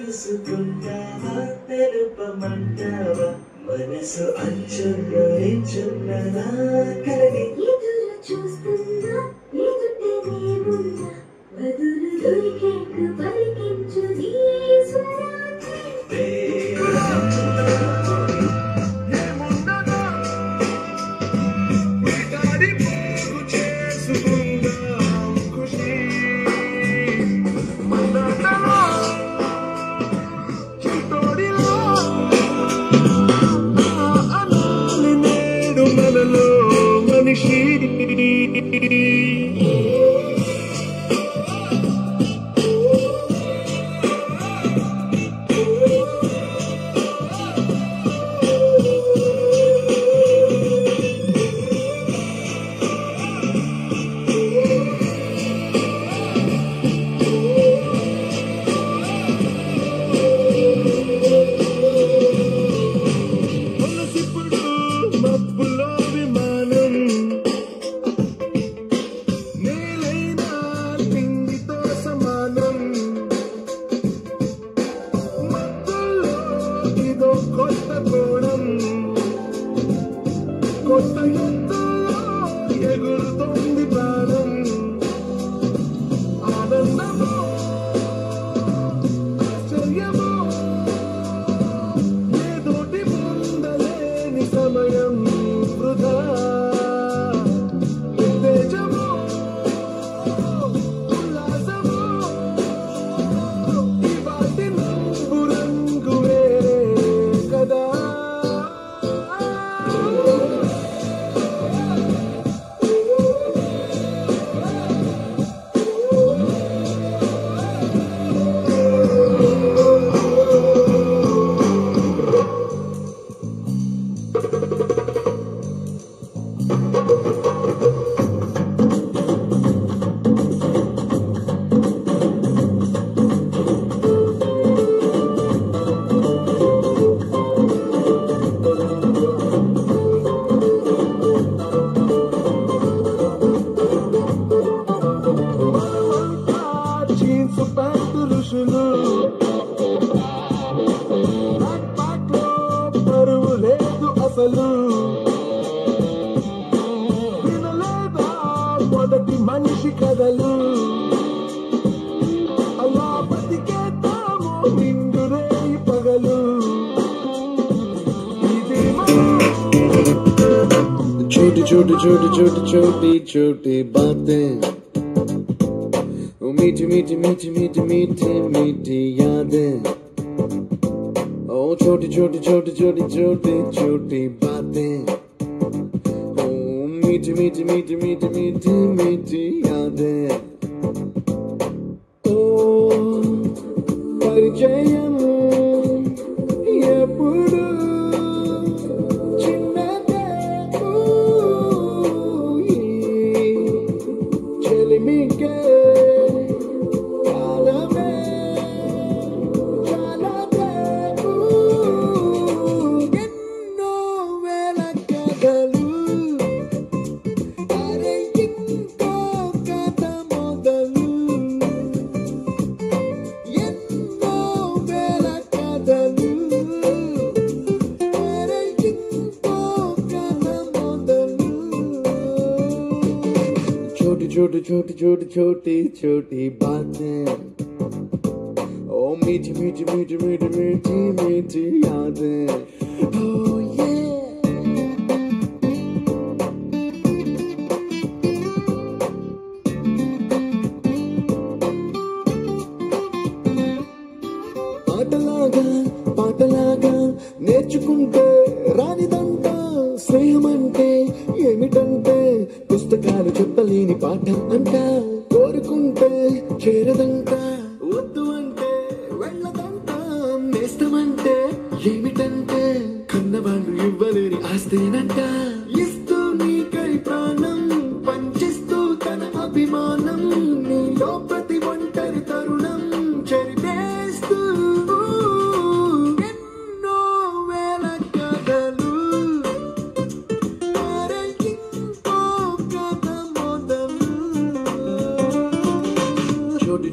తెలుసుకుంటావా తెలుపమంటావా మనసు అంచుల్లో నించున్నదా కలగి ఎదురు చూస్తున్నా ఎదుటనే ఉన్నా బదులు దొరికేట్టు పలికించు నీ స్వరాన్ని మొదటి మనిషి కథలు అలా బతికేద్దాము నిండు రేయి పగలు छोटी छोटी छोटी छोटी छोटी छोटी बातें मीठी मीठी मीठी मीठी मीठी मीठी यादें ओ छोटी छोटी छोटी छोटी छोटी छोटी बातें ओ मीठी मीठी मीठी मीठी मीठी मीठी यादें ओ परिचयम ఎప్పుడు చిన్నదే చెలిమికే కాలమే చాలదే ఎన్నో వేల కథలు అరే ఇంకో కథ छोटी छोटी छोटी छोटी बातें, ओ मीठी मीठी मीठी मीठी मीठी मीठी यादें, oh yeah। పాటలాగా నేర్చుకుంటే రానిదంట స్నేహమంటే ఏమిటంటే పుస్తకాలు చెప్పలేని పాఠం అంట, కోరుకుంటే చేరదంట వద్దు అంటే వెళ్ళదంట, నేస్తమంటే ఏమిటంటే కన్నవాళ్ళు ఇవ్వలేని ఆస్తేనంట, ఇస్తూ నీకై ప్రాణం పంచిస్తూ తన అభిమానం, నీలో ప్రతి ఒంటరి తరుణం చెరిపేస్తూ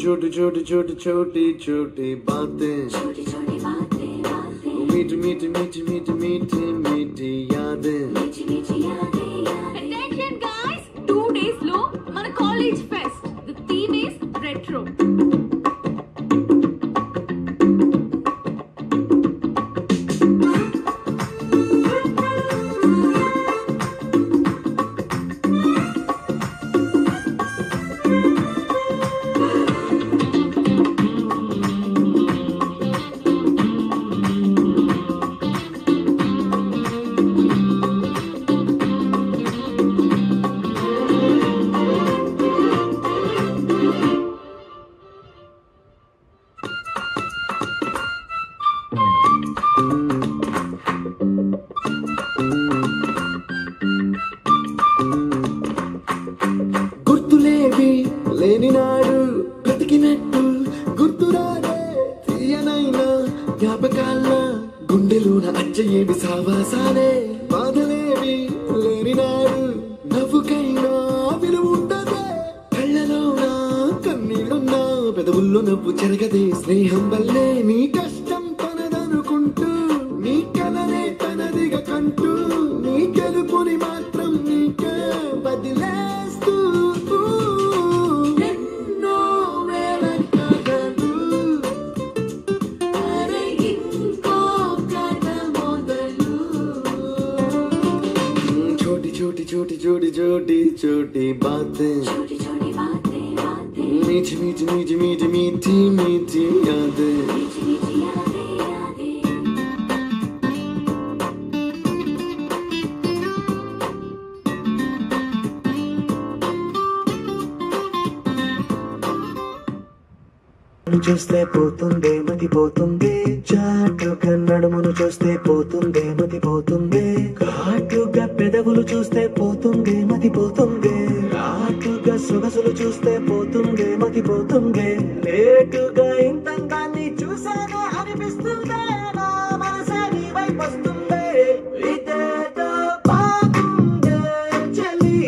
छोटी छोटी छोटी छोटी छोटी बातें, छोटी छोटी बातें बातें, मीठी मीठी मीठी मीठी मीठी मीठी यादें, मीठी मीठी यादें यादें। Attention guys, 2 days లో మన college fest. The theme is retro. గుర్తులేవి లేని నాడు బ్రతికినట్టు గుర్తురాడే తీయనైనా జ్ఞాపకాల గుండెలోన అచ్చయేవి సావాసాలే, బాధలేవి లేని నాడు నవ్వుకైనా విలువ ఉండదే, కళ్ళలోన కన్నీళ్ళున్నా పెదవుల్లో నవ్వు చెరగదే, స్నేహం వల్లే నీ కష్టం తనదనుకుంటూ నీ కలనే తనదిగా కంటూ నీ గెలుపుని మాత్రం నీకే వదిలేస్తూ ఎన్నో వేల కథలు, అరే ఇంకో కథ మొదలు, छोटी छोटी छोटी छोटी छोटी छोटी बातें, छोटी छोटी बातें बातें, मीठी मीठी मीठी मीठी मीठी मीठी यादें, मीठी मीठी यादें यादें। చూస్తే పోతుందే మతి పోతుందే, చాటుగా నడుమును చూస్తే పోతుందే మతి పోతుందే, ఘాటుగా పెదవులు చూస్తే పోతుందే మతి పోతుందే, రాటుగా సొగసులు చూస్తే పోతుందే మతి పోతుందే, లేటుగా ఇంతంగాన్ని చూసానే అనిపిస్తుందే, నా మనసే నీ వైపు వస్తుందే, ఇదేదో బాగుందే చలి,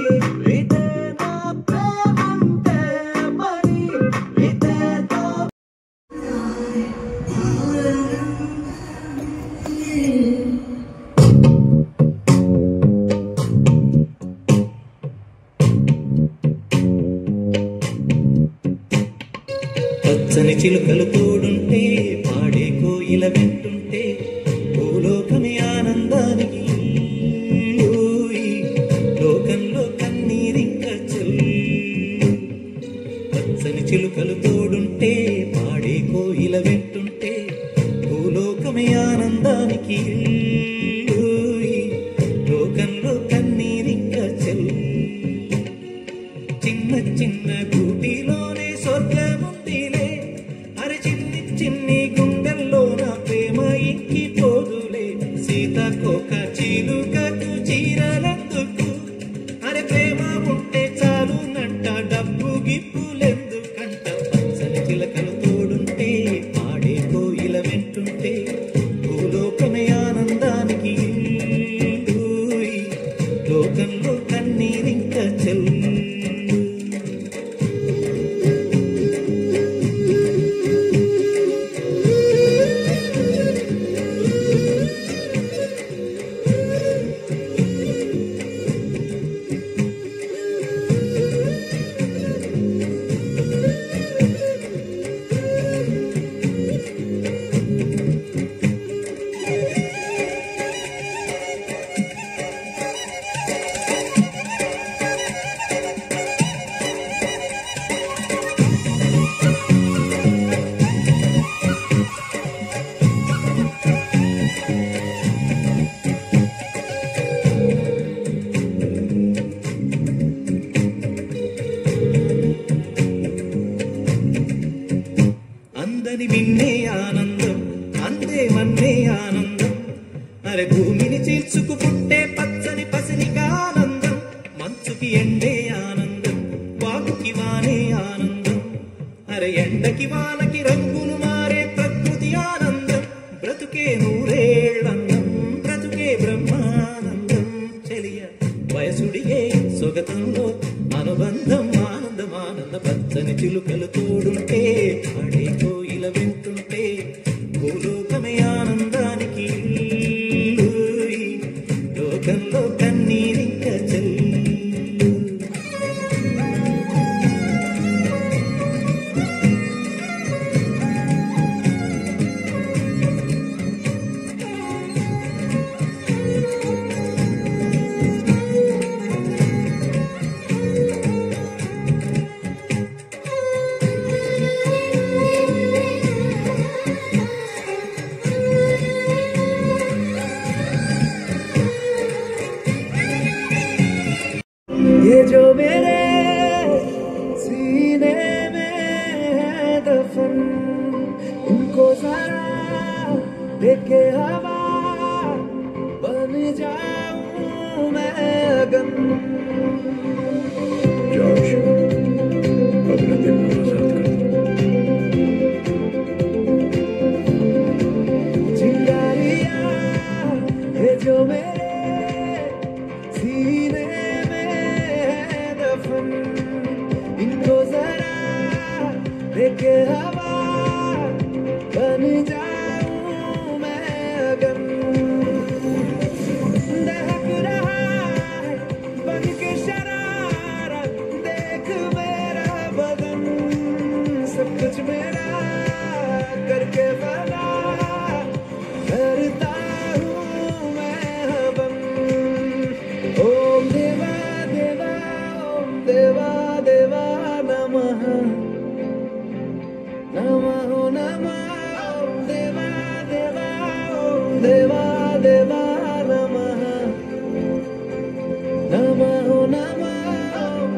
ఇదే నా ప్రేమంటే మరి, ఇదేదో పచ్చని చిలుకలు తోడుంటే పాడే కోయిల వింటుంటే భూలోకమే ఆనందానికి ఊయి, లోకంలో కన్నీరింక చెల్లు. పచ్చని చిలుకలు తోడుంటే పాడే కోయిల వింటుంటే భూలోకమే ఆనందానికి ఊయి, లోకంలో కన్నీరింక చెల్లు. చిన్న చిన్న గూటిలోనే స్వర్గముందిలే, అరే చిన్ని చిన్ని గుండెల్లో నా ప్రేమ ఇంకి పోదులే, సీతాకోక చిలుకకు చీరలందుకు, అరే ప్రేమ ఉంటే చాలునంట డబ్బు గిప్పులెందుకంట. పచ్చని చిలకలు తోడుంటే పాడే కోయిల వింటుంటే భూలోకమే ఆనందాన్ని ఉన్నది మిన్నే ఆనందం అందే మన్నే ఆనందం అరే భూమిని చీల్చుకు పుట్టే పచ్చని పసినికి ఆనందం మంచుకి ఎండే ఆనందం వాగుకి వానే ఆనందం అరే ఎండకి వానకి రంగులు మారే ప్రకృతి ఆనందం బ్రతుకే నూరేళ్ళందం బ్రతుకే బ్రహ్మానందం చెలియ వయసుడిగే సొగతంలో అనుబంధం ఆనందం ఆనంద పచ్చని చిలుకలు తోడుంటే అడే కోయిల వింటుంటే భూలోకమే ఆనందానికి ఇల్లు. లోకంలో కన్నీరింక చెల్లు ये जो मेरे सीने में है दफन इनको जरा देखे हवा बन जाऊं मैं अगन जॉर्ज अपने दिल को आजाद कर दो। चिंगारियां है जो मेरे सीने इनको जरा देखे हवा बन जाऊं मैं अगन दहक रहा है बन के शरारत देख मेरा बदन सब कुछ मेरा करके बना करता हूँ मैं हवन ओम देवा देवा ओम देवा देवा नमः नमः नमः ओम देवा देवा ओम देवा देवा नमः नमः नमः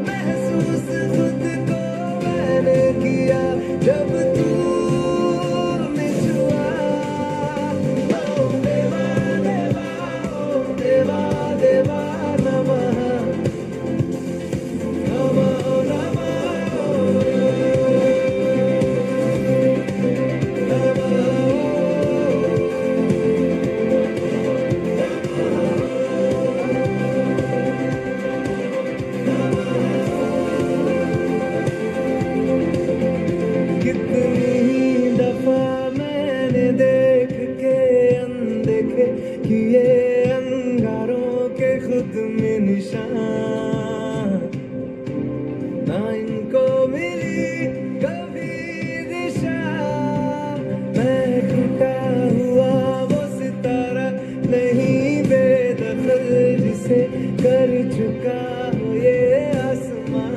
महसूस खुद को मैंने किया जब तूने छुआ ओम देवा देवा ओम देवा देवा नमः कितनी दफा मैंने देख के अनदेखे किए अंगारों के खुद में निशान ना इनको मिली कभी दिशा मैं टूटा हुआ वो सितारा नहीं बेदखल जिसे कर चुका हो ये आसमां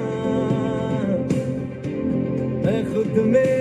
मैं खुद में